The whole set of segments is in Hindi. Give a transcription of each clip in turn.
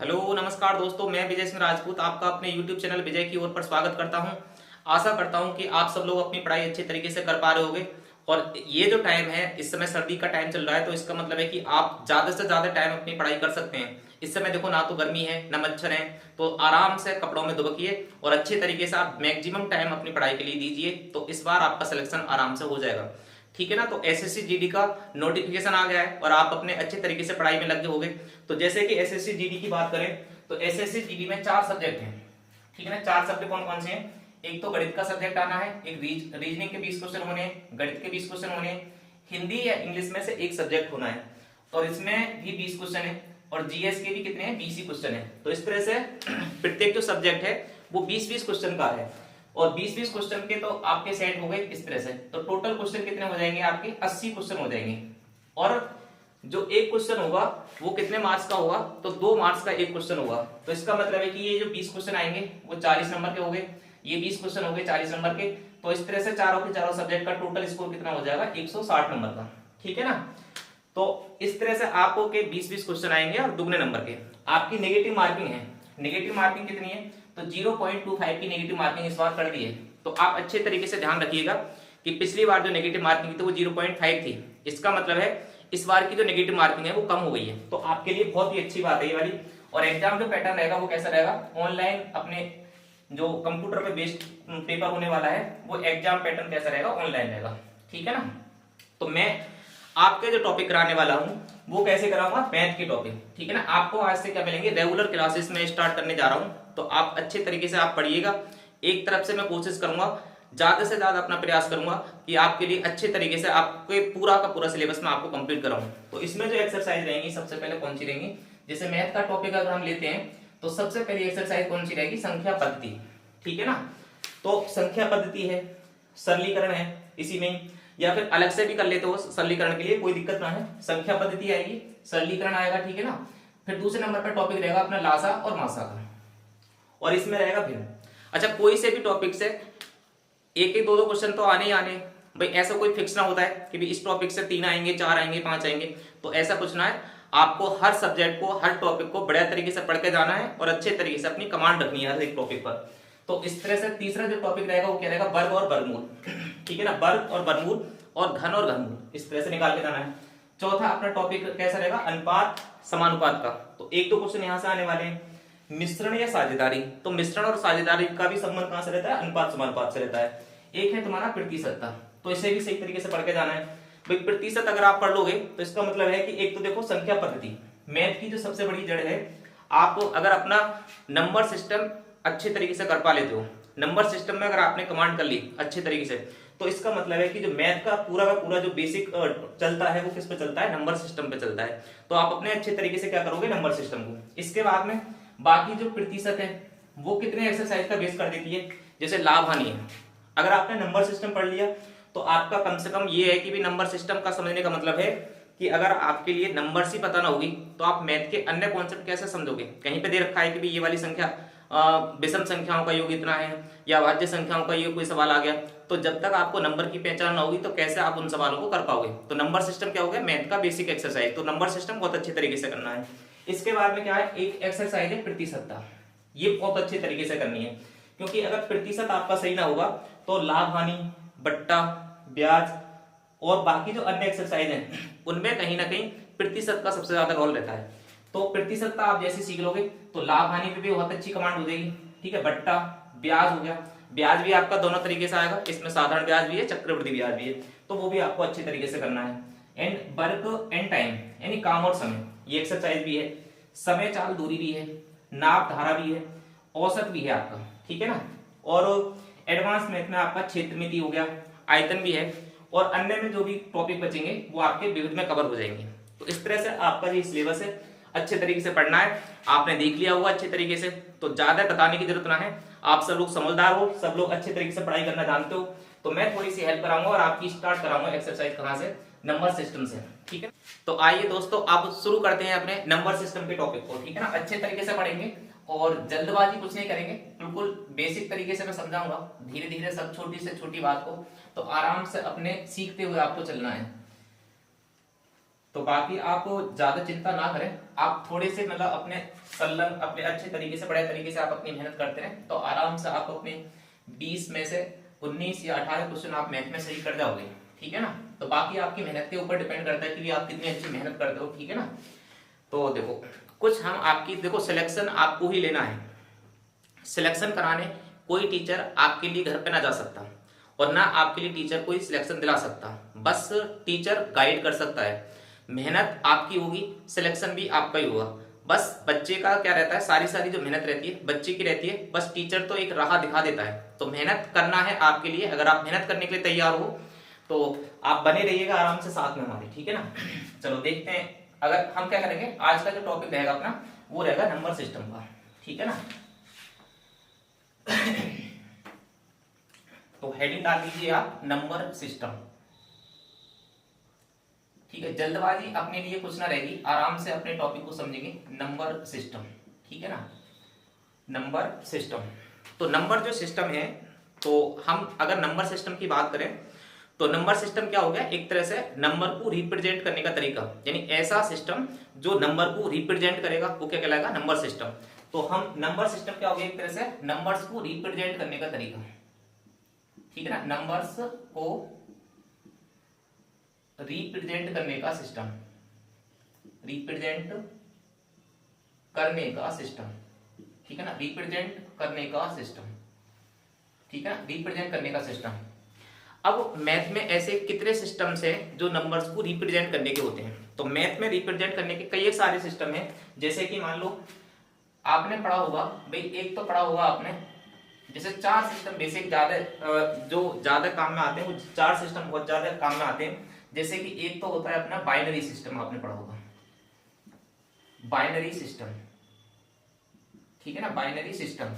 हेलो नमस्कार दोस्तों, मैं विजय सिंह राजपूत आपका अपने YouTube चैनल विजय की ओर पर स्वागत करता हूं। आशा करता हूं कि आप सब लोग अपनी पढ़ाई अच्छे तरीके से कर पा रहे होंगे। और ये जो टाइम है, इस समय सर्दी का टाइम चल रहा है, तो इसका मतलब है कि आप ज्यादा से ज्यादा टाइम अपनी पढ़ाई कर सकते हैं। इस समय देखो, ना तो गर्मी है ना मच्छर है, तो आराम से कपड़ों में दुबकिए और अच्छे तरीके से आप मैक्सिमम टाइम अपनी पढ़ाई के लिए दीजिए, तो इस बार आपका सिलेक्शन आराम से हो जाएगा। ठीक है ना। तो एसएससी जीडी का नोटिफिकेशन आ गया है और आप अपने अच्छे तरीके से पढ़ाई में लगे होंगे। तो जैसे कि एसएससी जीडी की बात करें तो एसएससी जीडी में 4 सब्जेक्ट हैं। ठीक है ना। 4 सब्जेक्ट कौन कौन से हैं? एक तो गणित का सब्जेक्ट आना है, एक रीजनिंग के 20 क्वेश्चन होने हैं, गणित के 20 क्वेश्चन होने हैं, हिंदी या इंग्लिश में से एक सब्जेक्ट होना है और इसमें भी 20 क्वेश्चन है, और जीएस के भी कितने हैं? 20 ही क्वेश्चन है। तो इस तरह से प्रत्येक जो सब्जेक्ट है वो 20-20 क्वेश्चन का है और 20-20 क्वेश्चन के तो आपके सेट हो गए इस तरह से। तो टोटल क्वेश्चन कितने हो जाएंगे? आपके 80 क्वेश्चन हो जाएंगे। और जो एक क्वेश्चन होगा वो कितने मार्क्स का होगा? तो 2 मार्क्स का एक क्वेश्चन होगा। तो इसका मतलब है कि ये जो 20 क्वेश्चन आएंगे वो 40 नंबर के हो गए, ये 20 क्वेश्चन हो गए 40 नंबर के। तो इस तरह से चारों के चारों सब्जेक्ट का टोटल स्कोर कितना हो जाएगा? 160 नंबर का। ठीक है ना। तो इस तरह से आपको के 20-20 क्वेश्चन आएंगे और दुगने नंबर के। आपकी नेगेटिव मार्किंग है। नेगेटिव मार्किंग कितनी है? तो 0.25 की नेगेटिव मार्किंग इस बार कर दी है। तो आप अच्छे तरीके से ध्यान रखिएगा कि पिछली बार जो नेगेटिव मार्किंग थी वो 0.5 थी। इसका मतलब है इस बार की जो नेगेटिव मार्किंग है वो कम हो गई है। तो आपके लिए बहुत ही अच्छी बात है ये वाली। और एग्जाम जो पैटर्न रहेगा वो कैसा रहेगा? ऑनलाइन अपने जो कंप्यूटर पे बेस्ड पेपर होने वाला है, वो एग्जाम पैटर्न कैसा रहेगा? ऑनलाइन रहेगा। ठीक है ना। तो मैं आपके जो टॉपिक कराने वाला हूं वो कैसे कराऊंगा? मैथ के टॉपिक। ठीक है ना। आपको आज से क्या मिलेंगे? रेगुलर क्लासेस में स्टार्ट करने जा रहा हूं, तो आप अच्छे तरीके से आप पढ़िएगा। एक तरफ से मैं कोशिश करूंगा, ज्यादा से ज्यादा अपना प्रयास करूंगा कि आपके लिए अच्छे तरीके से आपके पूरा का पूरा सिलेबस में आपको कंप्लीट कराऊं। तो इसमें जो एक्सरसाइज रहेंगी सबसे पहले कौन सी रहेंगी? जैसे मैथ का टॉपिक अगर हम लेते हैं तो सबसे पहली एक्सरसाइज कौन सी रहेगी? संख्या पद्धति। ठीक है ना। तो संख्या पद्धति है, सरलीकरण है इसी में ही, या फिर अलग से भी कर लेते हो सरलीकरण के लिए, कोई दिक्कत ना है। संख्या पद्धति आएगी, सरलीकरण आएगा। ठीक है ना। फिर दूसरे नंबर पर टॉपिक रहेगा अपना लासा और मासा का, और इसमें रहेगा भिन्न। अच्छा, कोई से भी टॉपिक से एक एक दो दो क्वेश्चन तो आने ही आने भाई, ऐसा कोई फिक्स ना होता है कि भी इस टॉपिक से 3 आएंगे, 4 आएंगे, 5 आएंगे। तो ऐसा कुछ ना है। आपको हर सब्जेक्ट को, हर टॉपिक को बढ़िया तरीके से पढ़ के जाना है और अच्छे तरीके से अपनी कमांड रखनी है हर एक टॉपिक पर। तो इस तरह से तीसरा जो टॉपिक रहेगा वो क्या रहेगा? वर्ग और वर्गमूल। ठीक है ना। वर्ग और वर्गमूल और घन और घनमूल, इस तरह से निकाल के जाना है। चौथा अपना टॉपिक कैसा रहेगा? अनुपात समानुपात का। तो एक दो क्वेश्चन यहां से आने वाले हैं। मिश्रण या साझेदारी। तो मिश्रण और साझेदारी का भी संबंध कहां से रहता है? अनुपात समानुपात से रहता है। एक है तुम्हारा प्रतिशतता, तो इसे भी सही तरीके से पढ़ के जाना है भाई। प्रतिशत अगर आप पढ़ लोगे तो इसका मतलब है कि एक तो देखो संख्या पद्धति, मैथ की जो सबसे बड़ी जड़ है। आप अगर अपना नंबर सिस्टम अच्छे तरीके से कर पा लेते हो, नंबर सिस्टम में अगर आपने कमांड कर ली अच्छे तरीके से, तो इसका मतलब है कि जो मैथ का पूरा जो बेसिक चलता है वो किस पे चलता है? नंबर सिस्टम पे चलता है। तो आप अपने अच्छे तरीके से क्या करोगे? नंबर सिस्टम को। इसके बाद में बाकी जो प्रतिशत है वो कितने एक्सरसाइज का बेस कर देती है? जैसे लाभ हानि है। अगर आपने नंबर सिस्टम पढ़ लिया तो आपका कम से कम ये है कि भी नंबर सिस्टम का समझने का मतलब है कि अगर आपके लिए नंबर्स ही पता ना होगी तो आप मैथ के अन्य कॉन्सेप्ट कैसे समझोगे? कहीं पे दे रखा है कि भी ये वाली संख्या विषम संख्याओं का योग इतना है या भाज्य संख्याओं का योग, कोई सवाल आ गया, तो जब तक आपको नंबर की पहचान ना होगी तो कैसे आप उन सवालों को कर पाओगे? तो नंबर सिस्टम क्या हो गया? मैथ का बेसिक एक्सरसाइज। तो नंबर सिस्टम बहुत अच्छे तरीके से करना है। इसके बाद में क्या है? एक एक्सरसाइज है प्रतिशतता। ये बहुत अच्छे तरीके से करनी है, क्योंकि अगर प्रतिशत आपका सही ना होगा तो लाभ हानि, बट्टा, ब्याज और बाकी जो अन्य एक्सरसाइज हैं उनमें कहीं ना कहीं प्रतिशत का सबसे ज्यादा रोल रहता है। तो प्रतिशतता आप जैसे सीख लोगे तो लाभ हानि पे भी बहुत अच्छी कमांड हो जाएगी। ठीक है। बट्टा, ब्याज हो गया। ब्याज भी आपका दोनों तरीके से आएगा, इसमें साधारण ब्याज भी है, चक्रवृद्धि ब्याज भी है, तो वो भी आपको अच्छे तरीके से करना है। एंड वर्क एंड टाइम, यानी काम और समय, ये एक्सरसाइज भी है। समय चाल दूरी भी है, नाप धारा भी है, औसत भी है आपका। ठीक है ना। और एडवांस मैथ में आपका क्षेत्रमिति हो गया, आयतन भी है, और अन्य में जो भी टॉपिक बचेंगे वो आपके विविध में कवर हो जाएंगे। तो इस तरह से आपका जो सिलेबस है अच्छे तरीके से पढ़ना है। आपने देख लिया होगा अच्छे तरीके से, तो ज्यादा बताने की जरूरत ना है। आप सब लोग समझदार हो, सब लोग अच्छे तरीके से पढ़ाई करना जानते हो। तो मैं थोड़ी सी हेल्प कराऊंगा और आपकी स्टार्ट कराऊंगा एक्सरसाइज कहां से? नंबर सिस्टम से। ठीक है। तो आइए दोस्तों, अब शुरू करते हैं अपने नंबर सिस्टम के टॉपिक को। ठीक है ना। अच्छे तरीके से पढ़ेंगे और जल्दबाजी कुछ नहीं करेंगे, बिल्कुल बेसिक तरीके से मैं समझाऊंगा, धीरे धीरे सब छोटी से छोटी बात को, तो आराम से अपने सीखते हुए आपको चलना है। तो बाकी आप ज्यादा चिंता ना करें, आप थोड़े से मतलब अपने संलग्न अपने अच्छे तरीके से बड़े तरीके से आप अपनी मेहनत करते रहें तो आराम से आप अपने 20 में से 19 या 18 क्वेश्चन आप मैथ में सही कर जाओगे, ठीक है ना। तो बाकी आपकी मेहनत के ऊपर डिपेंड करता है कि आप कितनी अच्छी मेहनत करते हो, ठीक है ना। तो देखो कुछ हम आपकी देखो सिलेक्शन आपको ही लेना है, सिलेक्शन कराने कोई टीचर आपके लिए घर पे ना जा सकता और ना आपके लिए टीचर कोई सिलेक्शन दिला सकता, बस टीचर गाइड कर सकता है। मेहनत आपकी होगी, सिलेक्शन भी आपका ही होगा। बस बच्चे का क्या रहता है, सारी सारी जो मेहनत रहती है बच्चे की रहती है, बस टीचर तो एक राह दिखा देता है। तो मेहनत करना है आपके लिए, अगर आप मेहनत करने के लिए तैयार हो तो आप बने रहिएगा आराम से साथ में हमारे, ठीक है ना। चलो देखते हैं, अगर हम क्या करेंगे, आज का जो टॉपिक रहेगा अपना वो रहेगा नंबर सिस्टम का, ठीक है ना। तो हेडिंग डाल दीजिए आप नंबर सिस्टम, ठीक है। जल्दबाजी अपने लिए कुछ ना रहेगी, आराम से अपने टॉपिक को समझेंगे। नंबर सिस्टम, ठीक है ना, नंबर सिस्टम। तो नंबर जो सिस्टम है, तो हम अगर नंबर सिस्टम की बात करें तो नंबर सिस्टम क्या हो गया, एक तरह से नंबर को रिप्रेजेंट करने का तरीका, यानी ऐसा सिस्टम जो नंबर को रिप्रेजेंट करेगा वो क्या कहलाएगा, नंबर सिस्टम। तो हम नंबर सिस्टम क्या हो गया, एक तरह से नंबर्स को रिप्रेजेंट करने का तरीका, ठीक है ना, नंबर्स को रिप्रेजेंट करने का सिस्टम, रिप्रेजेंट करने का सिस्टम, ठीक है ना, रिप्रेजेंट करने का सिस्टम, ठीक है ना, रिप्रेजेंट करने का सिस्टम। अब मैथ में ऐसे कितने सिस्टम्स हैं जो नंबर्स को रिप्रेजेंट करने के होते हैं। तो मैथ में रिप्रेजेंट करने के कई सारे सिस्टम हैं, जैसे कि मान लो आपने पढ़ा होगा भाई, एक तो पढ़ा होगा आपने जैसे 4 सिस्टम बेसिक ज्यादा जो ज्यादा काम में आते हैं, वो 4 सिस्टम बहुत ज्यादा काम में आते हैं। जैसे कि एक तो होता है अपना बाइनरी सिस्टम, आपने पढ़ा होगा बाइनरी सिस्टम, ठीक है ना, बाइनरी सिस्टम।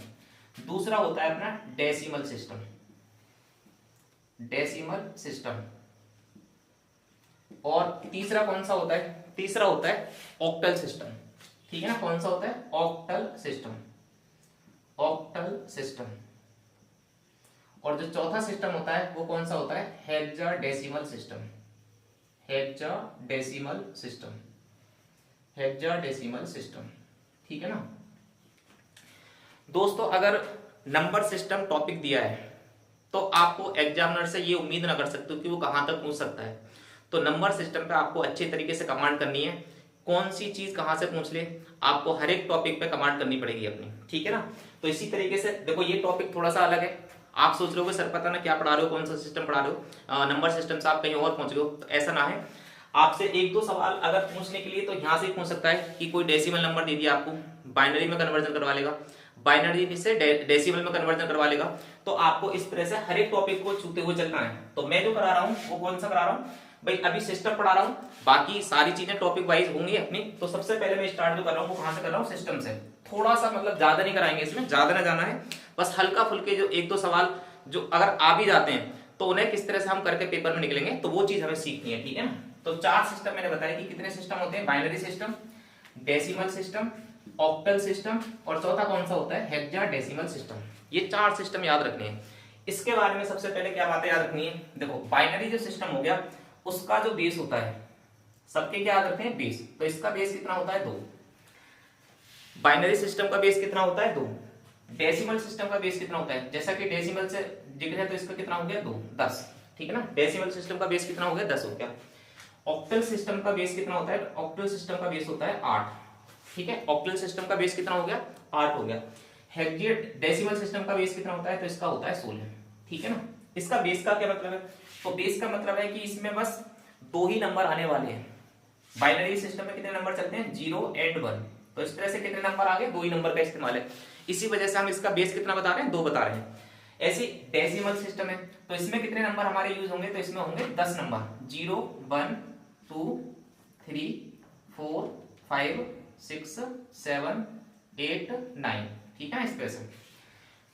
दूसरा होता है अपना डेसिमल सिस्टम, डेसिमल सिस्टम। और तीसरा कौन सा होता है, तीसरा होता है ऑक्टल सिस्टम, ठीक है ना, कौन सा होता है, ऑक्टल सिस्टम, ऑक्टल सिस्टम। और जो चौथा सिस्टम होता है वो कौन सा होता है, hexadecimal system, hexadecimal system, hexadecimal system, ठीक है ना। दोस्तों अगर नंबर सिस्टम टॉपिक दिया है तो आपको एग्जामिनर से ये उम्मीद ना कर सकते हो कि वो कहां तक पूछ सकता है। तो नंबर सिस्टम पे आपको अच्छे तरीके से कमांड करनी है, कौन सी चीज कहां से पूछ ले, आपको हर एक टॉपिक पे कमांड करनी पड़ेगी अपनी, ठीक है ना। तो इसी तरीके से देखो ये टॉपिक थोड़ा सा अलग है, आप सोच रहे हो सर पता ना क्या पढ़ा रहे हो, कौन सा सिस्टम पढ़ा रहे हो, नंबर सिस्टम से आप कहीं और पहुंच गए हो, तो ऐसा ना है। आपसे एक दो सवाल अगर पूछने के लिए तो यहाँ से पूछ सकता है कि कोई डेसिमल नंबर दे दिया आपको, बाइनरी में कन्वर्जन करवा लेगा, बाइनरी से डेसिमल में कन्वर्जन करवा लेगा। तो आपको इस तरह से हर एक टॉपिक को छूते हुए चलना है। तो मैं जो करा रहा हूँ वो कौन सा करा रहा हूँ भाई, अभी सिस्टम पढ़ा रहा हूँ, बाकी सारी चीजें टॉपिक वाइज होंगी अपनी। तो सबसे पहले मैं स्टार्ट जो कर रहा हूँ वो कहां से कर रहा हूँ, सिस्टम से। थोड़ा सा मतलब ज्यादा नहीं कराएंगे इसमें, ज्यादा ना जाना है, बस हल्का फुल्के जो एक दो सवाल जो अगर आ भी जाते हैं तो उन्हें किस तरह से हम करके पेपर में निकलेंगे, तो वो चीज हमें सीखनी है, ठीक है ना। तो 4 सिस्टम मैंने बताया कि कितने सिस्टम होते हैं, binary system, decimal system, octal system और चौथा कौन सा होता है, हेक्साडेसिमल सिस्टम। ये 4 सिस्टम याद रखने हैं। इसके बारे में सबसे पहले क्या बातें याद रखनी है, देखो बाइनरी जो सिस्टम हो गया उसका जो बेस होता है, सबके क्या याद रखते हैं, बेस। तो इसका बेस कितना होता है, 2। बाइनरी सिस्टम का बेस कितना होता है, 2। डेसिमल सिस्टम का बेस कितना होता है, जैसा कि डेसिमल से जिक्र है तो इसका कितना हो गया, 2, 10, ठीक है ना। डेसिमल सिस्टम का बेस कितना हो गया, 10 हो गया। ऑक्टल सिस्टम का बेस कितना होता है, ऑक्टल सिस्टम का बेस होता है 8, ठीक है। ऑक्टल सिस्टम का बेस कितना हो गया, 8 हो गया। हेक्साडेसिमल सिस्टम का बेस कितना होता है, तो इसका होता है 16, ठीक है ना। इसका बेस का क्या मतलब है, तो बेस का मतलब है कि इसमें बस 2 ही नंबर आने वाले हैं। बाइनरी सिस्टम में कितने नंबर चलते हैं, 0 और 1। तो इस तरह से कितने नंबर आ गए, 2 ही नंबर का इस्तेमाल है, इसी वजह से हम इसका बेस कितना बता रहे हैं, 2 बता रहे हैं। ऐसी डेसिमल सिस्टम है तो इसमें कितने नंबर हमारे यूज होंगे, तो इसमें होंगे 10 नंबर, 0 1 2 3 4 5 6 7 8 9, ठीक है, इस तरह से।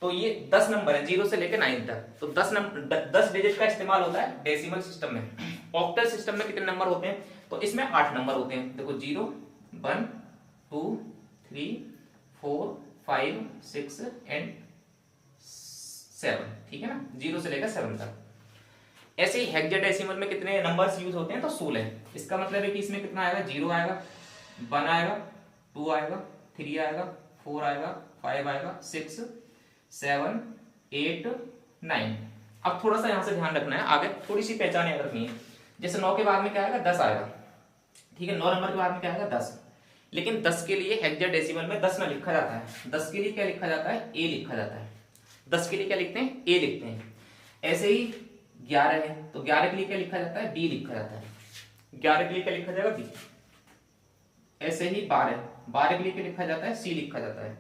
तो ये 10 नंबर है 0 से लेकर 9 तक। तो 10 डिजिट का इस्तेमाल होता है डेसिमल सिस्टम में। ऑक्टल सिस्टम में कितने नंबर होते हैं, तो इसमें 8 नंबर होते हैं। देखो 0 1 2 3 4 5 6 एंड 7, ठीक है ना, 0 से लेकर 7 तक। ऐसे ही हेक्साडेसिमल में कितने नंबर्स यूज होते हैं, तो 16। इसका मतलब है कि इसमें कितना आएगा, 0 आएगा, 1 आएगा, 2 आएगा, 3 आएगा, 4 आएगा, 5 आएगा, 6, 7, 8, 9। अब थोड़ा सा यहां से ध्यान रखना है, आगे थोड़ी सी पहचान याद रखनी है। जैसे 9 के बाद में क्या आएगा, 10 आएगा, ठीक है, 9 नंबर के बाद में क्या आएगा, 10। लेकिन 10 के लिए हेक्साडेसिमल में 10 ना लिखा जाता है, 10 के लिए क्या लिखा जाता है, ए लिखा जाता है। 10 के लिए क्या लिखते हैं, ए लिखते हैं। ऐसे ही 11 है तो 11 के लिए क्या लिखा जाता है, बी लिखा जाता है। 11 के लिए क्या लिखा जाएगा, बी। ऐसे ही 12 के लिए क्या लिखा जाता है, सी लिखा जाता है।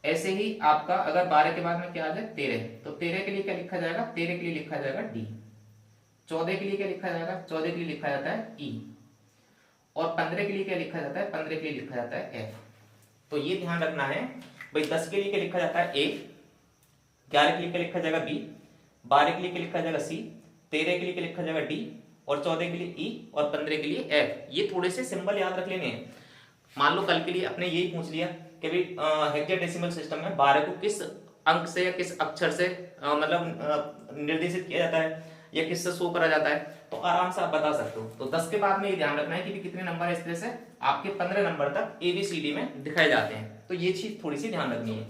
ऐसे ही आपका अगर 12 के बाद में क्या आ जाए, 13, तो 13 के लिए क्या लिखा जाएगा, 13 के लिए लिखा जाएगा डी। 14 के लिए क्या लिखा जाएगा, 14 के लिए लिखा जाता है ई। और 15 के लिए क्या लिखा जाता है, 15 के लिए लिखा जाता है एफ। तो ये ध्यान रखना है भाई, 10 के लिए क्या लिखा जाता है, ए। 11 के लिए क्या लिखा जाएगा, बी। 12 के लिए क्या लिखा जाएगा, सी। 13 के लिए क्या लिखा जाएगा, डी। और 14 के लिए ई। और 15 के लिए एफ। ये थोड़े से सिंबल याद रख लेने हैं। मान लो कल के लिए अपने यही पूछ लिया कि भाई हेक्साडेसिमल सिस्टम में 12 को किस अंक से या किस अक्षर से मतलब निर्देशित किया जाता है या किससे शो करा जाता है, तो आराम से आप बता सकते हो। तो 10 के बाद में ये ध्यान रखना है कि कितने नंबर इस तरह से आपके 15 नंबर तक ABCD में दिखाए जाते हैं। तो ये चीज थोड़ी सी ध्यान रखनी है।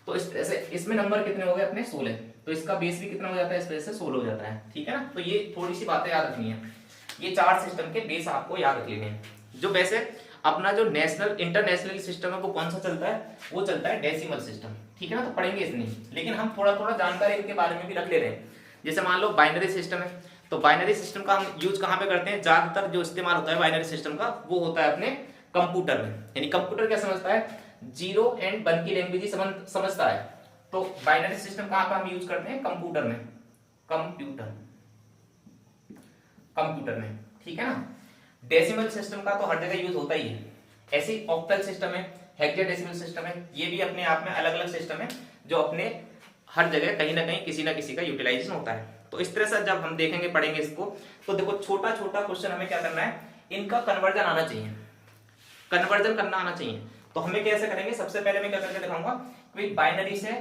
तो इस तरह से इसमें नंबर कितने हो गए अपने, 16। तो इसका बेस भी कितना हो जाता है, इस तरह से 16 हो जाता है, ठीक है ना। तो ये थोड़ी सी बातें याद रखनी है। ये 4 सिस्टम के बेस आपको याद रख लेने हैं। जो वैसे अपना जो नेशनल इंटरनेशनल सिस्टम है वो कौन सा चलता है, वो चलता है डेसिमल सिस्टम, ठीक है ना। तो पढ़ेंगे इसमें, लेकिन हम थोड़ा थोड़ा जानकारी इनके बारे में भी रख ले रहे हैं। जैसे मान लो बाइनरी सिस्टम है, तो बाइनरी सिस्टम का हम यूज कहां पे करते हैं, ज्यादातर जो इस्तेमाल होता है बाइनरी सिस्टम का वो होता है अपने कंप्यूटर में। यानी कंप्यूटर क्या समझता है, 0 एंड 1 की लैंग्वेज ही समझता है। तो बाइनरी सिस्टम कहां पर हम यूज करते हैं, कंप्यूटर में, कंप्यूटर में, ठीक है ना। डेसिमल सिस्टम का तो हर जगह यूज होता ही है। ऐसे ही ऑक्टल सिस्टम है, हेक्साडेसिमल सिस्टम है, ये भी अपने आप में अलग अलग सिस्टम है जो अपने हर जगह कहीं ना कहीं किसी ना किसी का यूटिलाइजेशन होता है। तो इस तरह से जब हम देखेंगे पढ़ेंगे इसको, तो देखो छोटा छोटा क्वेश्चन हमें क्या करना है, इनका कन्वर्जन आना चाहिए, कन्वर्जन करना आना चाहिए। तो हमें कैसे करेंगे, सबसे पहले मैं क्या करके दिखाऊंगा कि बाइनरी से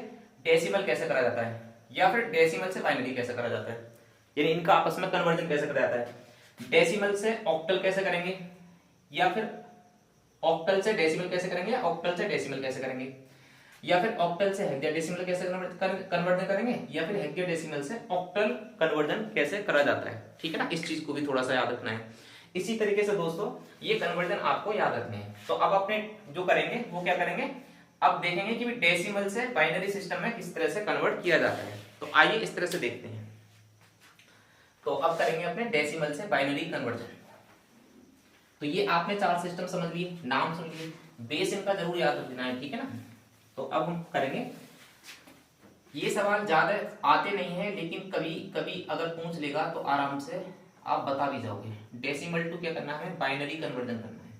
डेसिमल कैसे करा जाता है, या फिर डेसिमल से बाइनरी कैसे करा जाता है, यानी इनका आपस में कन्वर्जन कैसे करा जाता है। डेसिमल से ऑक्टल कैसे करेंगे, या फिर ऑक्टल से डेसिमल कैसे करेंगे, ऑक्टल से डेसिमल कैसे करेंगे, या फिर ऑक्टल से हेक्साडेसिमल कैसे कन्वर्जन करेंगे, या फिर हेक्साडेसिमल से ऑक्टल कन्वर्जन कैसे करा जाता है, ठीक है ना। इस चीज को भी थोड़ा सा याद रखना है। इसी तरीके से दोस्तों ये कन्वर्जन आपको याद रखने हैं। तो अब अपने जो करेंगे वो क्या करेंगे, अब देखेंगे कि डेसिमल से बाइनरी सिस्टम में किस तरह से कन्वर्ट किया जाता है। तो आइए इस तरह से देखते हैं। तो अब करेंगे अपने डेसिमल से बाइनरी कन्वर्जन। तो ये आपने 4 सिस्टम समझ लिए, नाम सुन लिए, बेस इनका जरूर याद रख देना है, ठीक है ना। तो अब हम करेंगे, ये सवाल ज्यादा आते नहीं है, लेकिन कभी कभी अगर पूछ लेगा तो आराम से आप बता भी जाओगे। डेसिमल टू क्या करना है, बाइनरी कन्वर्जन करना है,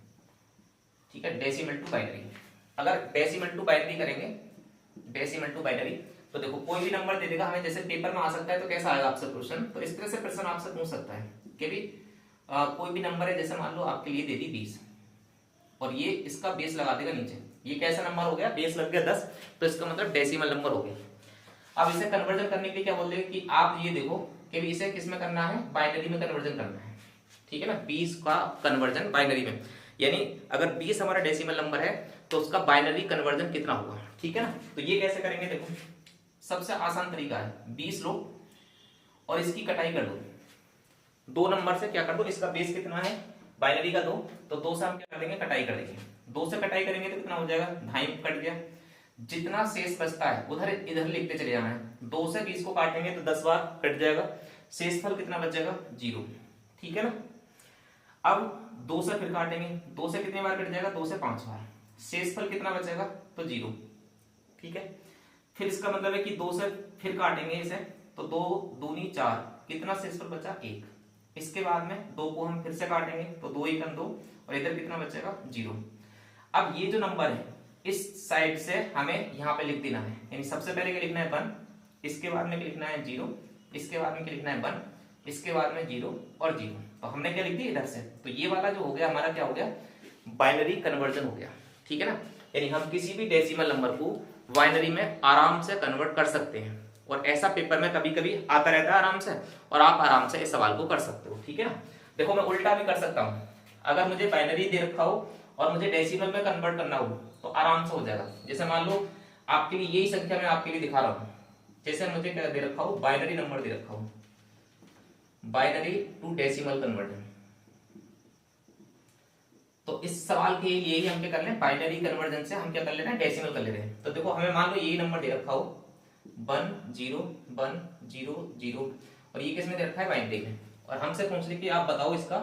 ठीक है। डेसिमल टू बाइनरी, अगर डेसिमल टू बाइनरी करेंगे, डेसिमल टू बाइनरी, तो देखो कोई भी नंबर दे देगा हमें, जैसे पेपर में आ सकता है तो कैसा आएगा आपसे क्वेश्चन, तो इस तरह से प्रश्न आपसे पूछ सकता है कि भी कोई भी नंबर है, जैसे मान लो आपके लिए दे दी 20 और ये इसका बेस लगा देगा नीचे, ये कैसा नंबर हो गया, बेस लग गया 10, तो इसका मतलब डेसिमल नंबर हो गया। अब इसे कन्वर्जन करने के लिए क्या बोल देंगे कि आप ये देखो कि इसे किस में करना है, बाइनरी में कन्वर्जन करना है, ठीक है ना। 20 का कन्वर्जन बाइनरी में, यानी अगर 20 हमारा डेसिमल नंबर है तो उसका बाइनरी कन्वर्जन कितना होगा, ठीक है ना। तो ये कैसे करेंगे, देखो सबसे आसान तरीका है, 20 लो और इसकी कटाई कर दो, 2 नंबर से क्या कर दो, इसका बेस कितना है बाइनरी का 2, तो 2 से हम क्या कर देंगे, कटाई कर देंगे। 2 से कटाई करेंगे तो कितना हो जाएगा, 2.5 कट गया, जितना शेष बचता है उधर इधर लिखते चले जाना है। 2 से 20 को काटेंगे तो 10 बार कट जाएगा, शेषफल कितना बच जाएगा, 0, ठीक है ना। अब 2 से फिर काटेंगे, 2 से कितनी बार कट जाएगा, 2 से 5 बार, शेषफल कितना बचेगा, तो 0, ठीक है। फिर इसका मतलब है कि 2 से फिर काटेंगे इसे, तो 2 दूनी 4, कितना शेषफल बचा, 1। इसके बाद में 2 को हम फिर से काटेंगे तो 2 1 2, और इधर कितना बचेगा, 0। अब ये जो नंबर है इस साइड से हमें यहाँ पे लिख देना है, यानी सबसे पहले क्या लिखना है 1, इसके बाद में क्या लिखना है 0, इसके बाद में क्या लिखना है 1, इसके बाद में 0 और 0। तो हमने क्या लिख दिया इधर से, तो ये वाला जो हो गया हमारा क्या हो गया, बाइनरी कन्वर्जन हो गया, ठीक है ना। यानी हम किसी भी डेसिमल नंबर को बाइनरी में आराम से कन्वर्ट कर सकते हैं, और ऐसा पेपर में कभी कभी आता रहता है आराम से, और आप आराम से इस सवाल को कर सकते हो। ठीक है ना, देखो मैं उल्टा भी कर सकता हूँ, अगर मुझे बाइनरी दे रखा हो और मुझे डेसिमल में कन्वर्ट करना हो तो आराम से हो जाएगा। जैसे मान लो आपके लिए यही संख्या मैं आपके लिए दिखा रहा हूँ, जैसे मुझे क्या दे रखा हो, बाइनरी नंबर दे रखा हो, बाइनरी टू डेसिमल कन्वर्जन। तो इस सवाल के लिए ही हम क्या कर लें, बाइनरी कन्वर्जन से हम क्या कर लेना है, डेसिमल कर ले रहे हैं। तो देखो हमें मान लो यही नंबर दे रखा हो 1 0 1 0 0, और ये किसमें दे रखा है, बाइनरी में, और हमसे पूछ रही कि आप बताओ इसका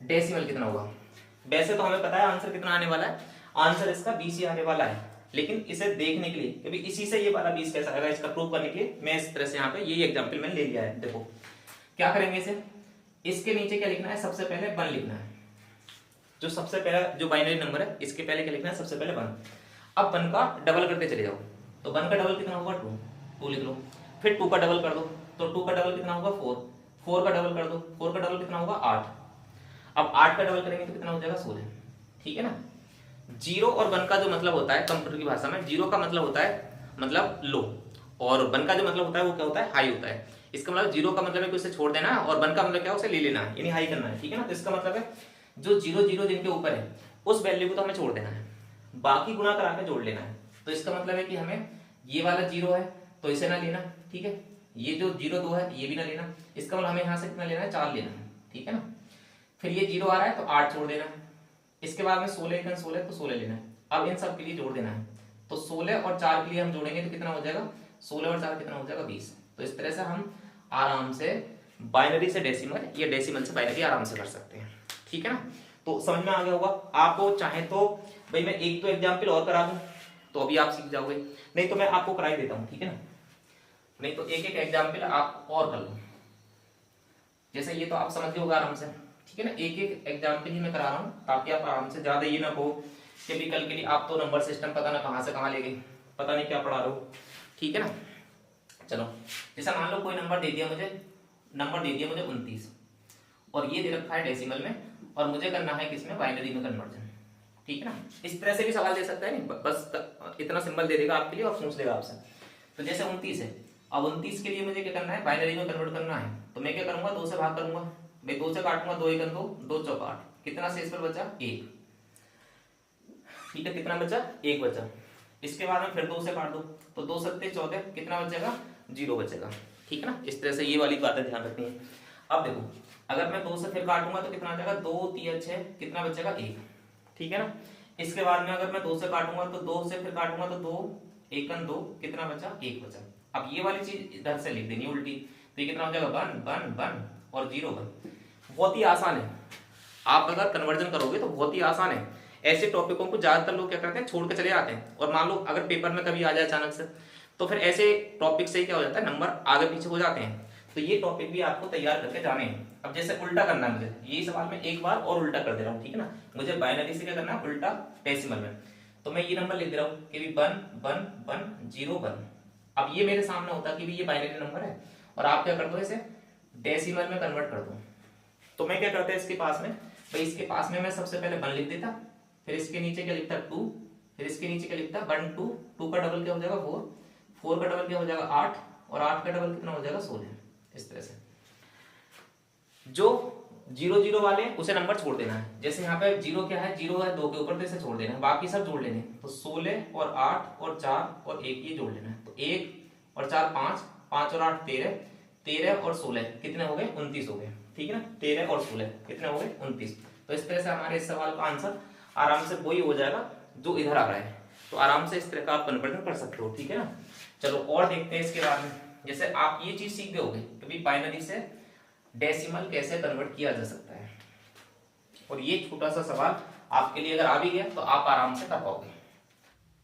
डेसिमल कितना होगा। वैसे तो हमें पता है आंसर कितना आने वाला है, आंसर इसका 20 ही आने वाला है, लेकिन इसे देखने के लिए क्योंकि इसी से ये वाला 20 कैसा आएगा इसका प्रूव करने के लिए मैं इस तरह से यहाँ पे यही एग्जांपल मैंने ले लिया है। देखो क्या करेंगे इसे, इसके नीचे क्या लिखना है, सबसे पहले 1 लिखना है, जो सबसे पहला जो बाइनरी नंबर है इसके पहले क्या लिखना है, सबसे पहले 1। अब 1 का डबल करते चले जाओ, तो 1 का डबल कितना होगा 2 लिख लो, फिर 2 का डबल कर दो, तो 2 का डबल कितना होगा 4 का डबल कर दो, 4 का डबल कितना होगा 8, अब 8 का डबल करेंगे तो कितना हो जाएगा 16। ठीक है ना, 0 और 1 का जो मतलब होता है कंप्यूटर की भाषा में, 0 का मतलब होता है मतलब लो, और 1 का जो मतलब होता है वो क्या होता है, हाई होता है। इसका मतलब 0 का मतलब है कि उसे छोड़ देना है, और 1 का मतलब क्या है, उसे ले लेना है, यानी हाई करना है। ठीक है ना, तो इसका मतलब है जो 0 0 जिनके ऊपर है उस वैल्यू को तो हमें छोड़ देना है, बाकी गुणा करा के जोड़ लेना है। तो इसका मतलब है कि हमें ये वाला 0 है तो इसे ना लेना, ठीक है, ये जो 0 2 है ये भी ना लेना, इसका मतलब हमें यहाँ से कितना लेना है, 4 लेना है। ठीक है ना, फिर ये 0 आ रहा है तो 8 छोड़ देना है, इसके बाद में 16 16 तो 16 लेना है, अब इन सब के लिए जोड़ देना है, तो 16 और 4 के लिए हम जोड़ेंगे तो कितना हो जाएगा, 16 और 4 कितना हो जाएगा 20। तो इस तरह से हम आराम से बाइनरी से डेसिमल या डेसिमल से बाइनरी आराम से कर सकते हैं। ठीक है ना, तो समझ में आ गया होगा आपको। चाहे तो भाई मैं एक तो एग्जाम्पल और करा दूं तो अभी आप सीख जाओगे, नहीं तो मैं आपको करा ही देता हूं। ठीक है ना, नहीं तो एक एक एग्जाम्पल आप और कर लो, जैसे ये तो आप समझ गए होगा आराम से। ठीक है ना, एक एक एग्जाम्पल ही मैं करा रहा हूँ ताकि आप आराम से, ज्यादा ये ना हो कि भी कल के लिए आप तो नंबर सिस्टम पता ना कहाँ से कहाँ ले गए, पता नहीं क्या पढ़ा रहे हो। ठीक है ना, चलो जैसा मान लो कोई नंबर दे दिया मुझे, नंबर दे दिया मुझे 29, और ये दे रखा है डेसिमल में, और मुझे करना है किसमें, बाइनरी में कन्वर्जन। ठीक है ना, इस तरह से भी सवाल दे सकता है, नहीं बस इतना सिंबल दे देगा आपके लिए और पूछ लेगा आपसे। तो जैसे 29 है, अब 29 के लिए मुझे क्या करना है, बाइनरी में कन्वर्ट करना है, तो मैं क्या करूंगा, 2 से भाग करूंगा, भाई 2 से काटूंगा, 2 1 2, 2 चौक 8, कितना शेष पर बचा 1। ठीक है, कितना बचा 1 बचा, इसके बाद में फिर 2 से काट दो, तो 2 सत्ते 14, कितना बचेगा 0 बचेगा। ठीक है ना, इस तरह से ये वाली बातें ध्यान रखनी है। अब देखो अगर मैं 2 से फिर काटूंगा तो कितना आ जाएगा, 2 3 6, कितना बचेगा 1। ठीक है ना, इसके बाद में अगर मैं 2 से काटूंगा तो 2 से फिर काटूंगा तो 2 1 2, कितना बचा 1 बचा। अब ये वाली चीज इधर से लिख देनी उल्टी, तो ये कितना हो जाएगा 1 1 1 और 0 1। बहुत ही आसान है, आप अगर कन्वर्जन करोगे तो बहुत ही आसान है। ऐसे टॉपिकों को ज्यादातर लोग क्या करते हैं, छोड़ के चले जाते हैं, और मान लो अगर पेपर में कभी आ जाए अचानक से तो फिर ऐसे टॉपिक से क्या हो जाता है, नंबर आगे पीछे हो जाते हैं। तो ये टॉपिक भी आपको तैयार करके जाने हैं। अब जैसे उल्टा करना है मुझे, यही सवाल में एक बार और उल्टा कर दे रहा हूँ। ठीक है ना, मुझे बाइनरी से क्या करना है, उल्टा डेसिमल में, तो मैं ये नंबर लिख दे रहा हूँ कि 1 1 1 0 1। अब ये मेरे सामने होता कि भी ये बाइनरी नंबर है, और आप क्या कर दो, इसे डेसिमल में कन्वर्ट कर दो। तो मैं क्या करता है इसके पास में, भाई इसके पास में मैं सबसे पहले 1 लिख देता, फिर इसके नीचे क्या लिखता 2, फिर इसके नीचे क्या लिखता 1 2, 2 का डबल क्या हो जाएगा 4, 4 का डबल क्या हो जाएगा 8, और 8 का डबल कितना हो जाएगा 16। इस तरह से जो 0 0 वाले उसे नंबर छोड़ देना है, जैसे यहाँ पे 0 क्या है, 0 है 2 के ऊपर, तो इसे छोड़ देना है, बाकी सब जोड़ लेने। तो 16 और 8 और 4 और 1 ये जोड़ लेना है, तो 1 और 4 5, 5 और 8 13, 13 और 16 कितने हो गए 29 हो गए। ठीक है ना, 13 और 16 कितने हो गए 29। तो इस तरह से हमारे इस सवाल का आंसर आराम से वही हो जाएगा जो इधर आ रहा है, तो आराम से इस तरह का आप कन्वर्जन कर सकते हो। ठीक है ना, चलो और देखते हैं इसके बाद में। जैसे आप ये चीज सीख गए होगे कि बाइनरी से डेसिमल कैसे कन्वर्ट किया जा सकता है, और ये छोटा सा सवाल आपके लिए अगर आ भी गया तो आप आराम से कर पाओगे।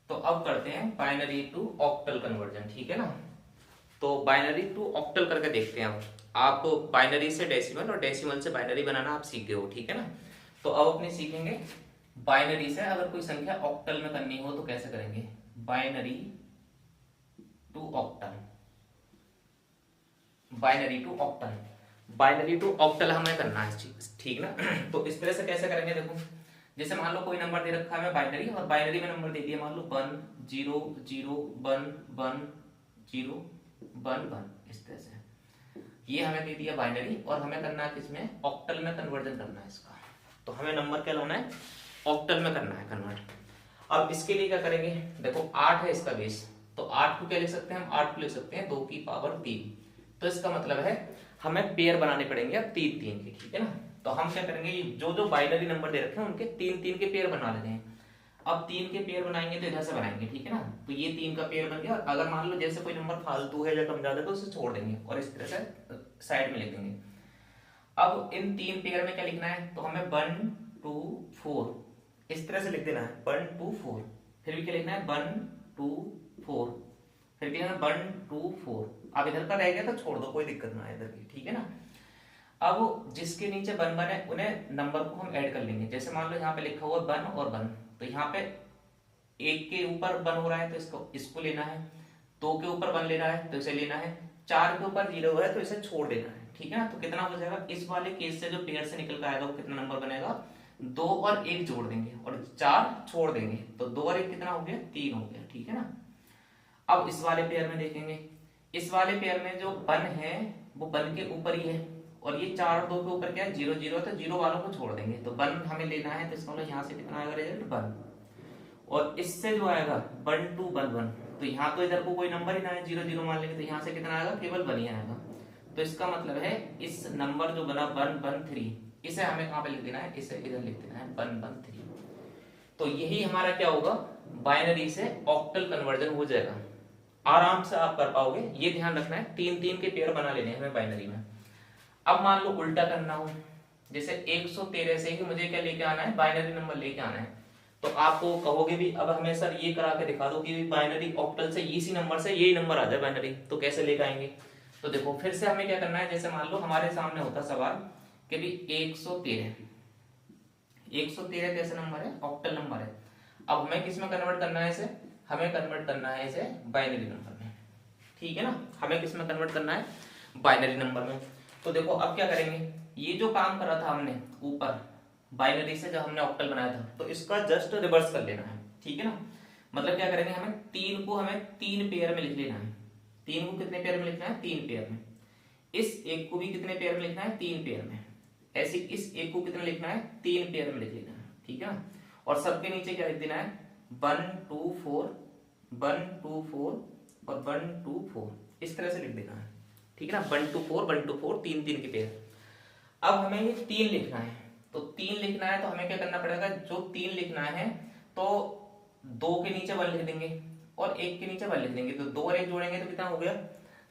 तो अब करते हैं बाइनरी टू ऑक्टल कन्वर्जन। ठीक है ना, तो बाइनरी टू ऑक्टल करके देखते हैं। आप बाइनरी से डेसिमल और डेसिमल से बाइनरी बनाना आप सीख गए हो। ठीक है ना, तो अब अपने सीखेंगे बाइनरी से अगर कोई संख्या ऑक्टल में करनी हो तो कैसे करेंगे, binary to octal, binary to octal, binary to octal हमें करना है चीज। ठीक ना, तो इस तरह से कैसे करेंगे, देखो जैसे मान लो कोई नंबर दे रखा है बाइनरी, और बाइनरी में नंबर दे दिया मान लो 1 0 0 1 1 0 1 1 इस तरह से। ये हमें दे दिया बाइनरी और हमें करना है किसमें, ऑक्टल में कन्वर्जन करना है इसका। तो हमें नंबर क्या लाना है, ऑक्टल में करना है कन्वर्ट। अब इसके लिए क्या करेंगे, देखो 8 है इसका बेस, तो 8 को क्या लिख सकते हैं हम, 8 को लिख सकते हैं 2 की पावर 3। तो इसका मतलब है हमें पेयर बनाने पड़ेंगे अब 3 3 के, ठीक है ना। तो हम क्या करेंगे, जो जो बाइनरी नंबर दे रखे हैं उनके 3 3 के पेयर बना लेते हैं। अब 3 के पेयर बनाएंगे तो इधर से बनाएंगे, ठीक है ना। तो ये 3 का पेयर बन गया। अगर मान लो जैसे कोई नंबर फालतू है या कम ज्यादा है तो उसे छोड़ देंगे और इस तरह से साइड में लिख देंगे। अब इन 3 पेयर में क्या लिखना है, तो हमें 1 2 4 इस तरह से लिख देना है, 1 2 4। फिर भी क्या लिखना है, 1 2 4, फिर भी 1 2 4। अब इधर का रह गया तो छोड़ दो, कोई दिक्कत ना है इधर की, ठीक है ना। अब जिसके नीचे 1 1 है उन्हें नंबर को हम ऐड कर लेंगे। जैसे मान लो यहाँ पे लिखा हुआ 1 और 1, तो यहाँ पे 1 के ऊपर 1 हो रहा है तो इसको लेना है, 2 के ऊपर 1 लेना है तो इसे लेना है, 4 के ऊपर 0 है तो इसे छोड़ देना है, ठीक है ना। तो कितना हो जाएगा, इस वाले केस से जो पेयर से निकल कर आएगा वो कितना नंबर बनेगा, 2 और 1 जोड़ देंगे और 4 छोड़ देंगे, तो 2 और 1 कितना हो गया, 3 हो गया, ठीक है ना। अब इस वाले पेयर में देखेंगे, इस वाले पेयर में जो 1 है वो 1 के ऊपर ही है और ये 4 और 2 के ऊपर क्या है, 0 0 है, तो 0 वालों को छोड़ देंगे। तो 1 हमें लेना है, तो इसका मतलब यहाँ से कितना आएगा रिजल्ट 1, और इससे जो आएगा 1 2 1 1, तो यहाँ तो इधर को कोई नंबर ही ना है, 0 0 मान लेंगे, तो यहाँ से कितना आएगा, केवल 1 ही आएगा। तो इसका मतलब है इस नंबर जो बना 1 1 3, इसे हमें कहाँ पे लिख देना है, इसे इधर लिख देना है 1 1 3। तो यही हमारा क्या होगा, बाइनरी से ऑक्टल कन्वर्जन हो जाएगा। आराम से आप कर पाओगे, ये ध्यान रखना है। 3 3 के पेयर बना लेने हैं हमें बाइनरी में। अब मान लो उल्टा करना हो, जैसे 113 से ही मुझे क्या लेके आना है, बाइनरी नंबर लेके आना है, तो आपको कहोगे भी अब हमें सर ये करा के दिखा दो कि बाइनरी ऑक्टल से इसी नंबर से यही नंबर आ जाए बाइनरी, तो कैसे लेके आएंगे। तो देखो फिर से हमें क्या करना है, जैसे मान लो हमारे सामने होता सवाल कि भी 113 कैसे नंबर है, ऑक्टल नंबर है। अब हमें किस में कन्वर्ट करना है इसे, हमें कन्वर्ट करना है इसे बाइनरी नंबर में, ठीक है ना। हमें किस में कन्वर्ट करना है, बाइनरी नंबर में। तो देखो अब क्या करेंगे, ये जो काम करा था हमने ऊपर बाइनरी से जब हमने ऑक्टल बनाया था, तो इसका जस्ट रिवर्स कर लेना है, ठीक है ना। मतलब क्या करेंगे, हमें 3 को हमें 3 पेयर में लिख लेना है। 3 को कितने पेयर में लिखना है, 3 पेयर में। इस 1 को भी कितने पेयर में लिखना है, 3 पेयर में। ऐसे इस 1 को कितना लिखना है, 3 पेयर में लिख लेना है, ठीक है ना। और सबके नीचे क्या लिख देना है, 1 2 4 1 2 4 और 1 2 4 इस तरह से लिख देना है, ठीक है ना। 1 2 4 1 2 4 3 3 के पेयर। अब हमें ये 3 लिखना है, तो 3 लिखना है तो हमें क्या करना पड़ेगा, जो 3 लिखना है तो 2 के नीचे 1 लिख देंगे और 1 के नीचे 1 लिख देंगे, तो 2 और 1 जोड़ेंगे तो कितना हो गया,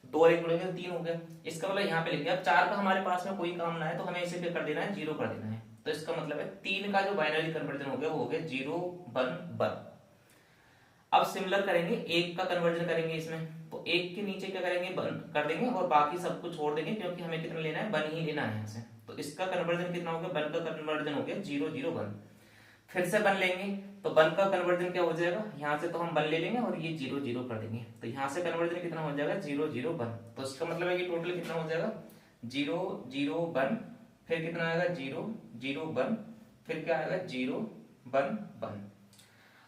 2 और 1 जोड़ेंगे तो 3 हो गया। इसका मतलब यहाँ पे लिख दिया। अब 4 का हमारे पास में कोई काम ना है तो हमें इसे क्या कर देना है, 0 कर देना है। तो इसका मतलब है 3 का जो बाइनरी कन्वर्जन हो गया वो हो गया 0 1 1। अब सिमिलर करेंगे, 1 का कन्वर्जन करेंगे इसमें, तो 1 के नीचे क्या करेंगे, 1 कर देंगे और बाकी सबको छोड़ देंगे, क्योंकि हमें कितना लेना है, 1 ही लेना है यहाँ से। तो इसका कन्वर्जन कितना हो गया, 1 का कन्वर्जन हो गया 0 0 1। फिर से 1 लेंगे तो 1 का कन्वर्जन क्या हो जाएगा, यहाँ से तो हम 1 ले लेंगे और ये 0 0 कर देंगे, तो यहाँ से कन्वर्जन कितना हो जाएगा, 0 0 1। तो इसका मतलब है कि टोटल कितना हो जाएगा, 0 0 1, फिर कितना आएगा 0 0 1, फिर क्या आएगा 0 1 1।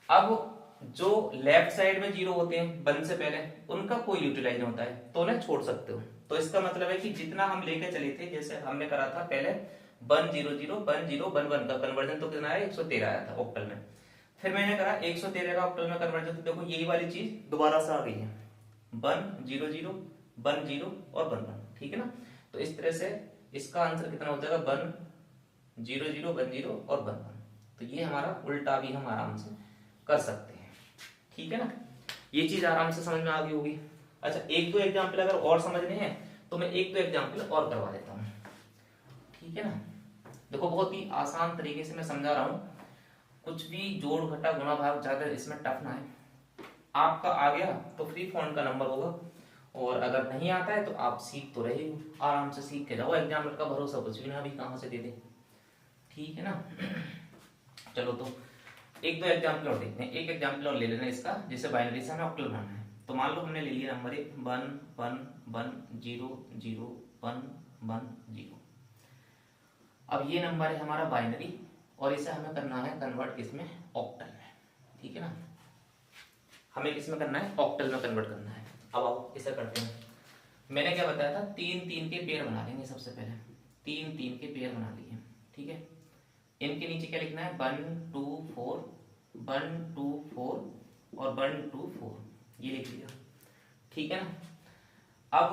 अब जो लेफ्ट साइड में 0 होते हैं 1 से पहले, उनका कोई यूटिलाइज नहीं होता है, तो उन्हें छोड़ सकते हो। तो इसका मतलब है कि जितना हम लेके चले थे, जैसे हमने करा था पहले 1 0 0 1 0 1 1 का कन्वर्जन, तो कितना आया, 113 आया था ऑक्टल में। फिर मैंने करा 113 का ऑक्टल में कन्वर्जन, तो देखो यही वाली चीज दोबारा से आ गई है, 1 0 0 1 0 और 1 1, ठीक है ना। तो इस तरह से इसका आंसर कितना हो जाएगा, 1 0 0 1 0 और 1 1। तो ये हमारा उल्टा भी हम आराम से कर सकते हैं, ठीक है ना। ये चीज आराम से समझ में आ गई होगी। अच्छा, एक दो एग्जाम्पल अगर और समझने हैं तो मैं एक दो एग्जाम्पल और करवा देता हूँ, ठीक है ना। देखो बहुत ही आसान तरीके से मैं समझा रहा हूँ, कुछ भी जोड़ घटा गुणा भाग ज्यादा इसमें टफ ना है। आपका आ गया तो फ्री फॉन्ट का नंबर होगा, और अगर नहीं आता है तो आप सीख तो रहे हो, आराम से सीख के जाओ। एग्जाम का भरोसा कुछ भी ना अभी कहाँ से दे दे, ठीक है ना। चलो तो एक दो एग्जाम्पल और देखते हैं। एक एग्जाम्पल और ले लेना इसका, जिसे बाइनरी से हमें ऑक्टल बनाना है। तो मान लो हमने ले लिया नंबर 1 1 1 1 0 0 1 1 0। अब ये नंबर है हमारा बाइनरी और इसे हमें करना है कन्वर्ट किसमें, ऑक्टल में, ठीक है ना। हमें किसमें करना है, ऑक्टल में कन्वर्ट करना है। अब आओ इसे करते हैं। मैंने क्या बताया था, 3 3 के पेयर बना लेंगे सबसे पहले, 3 3 के पेयर बना लिए, ठीक है। इनके नीचे क्या लिखना है, 1 2 4, 1 2 4 और 1 2 4, ये लिख लिया, ठीक है ना। अब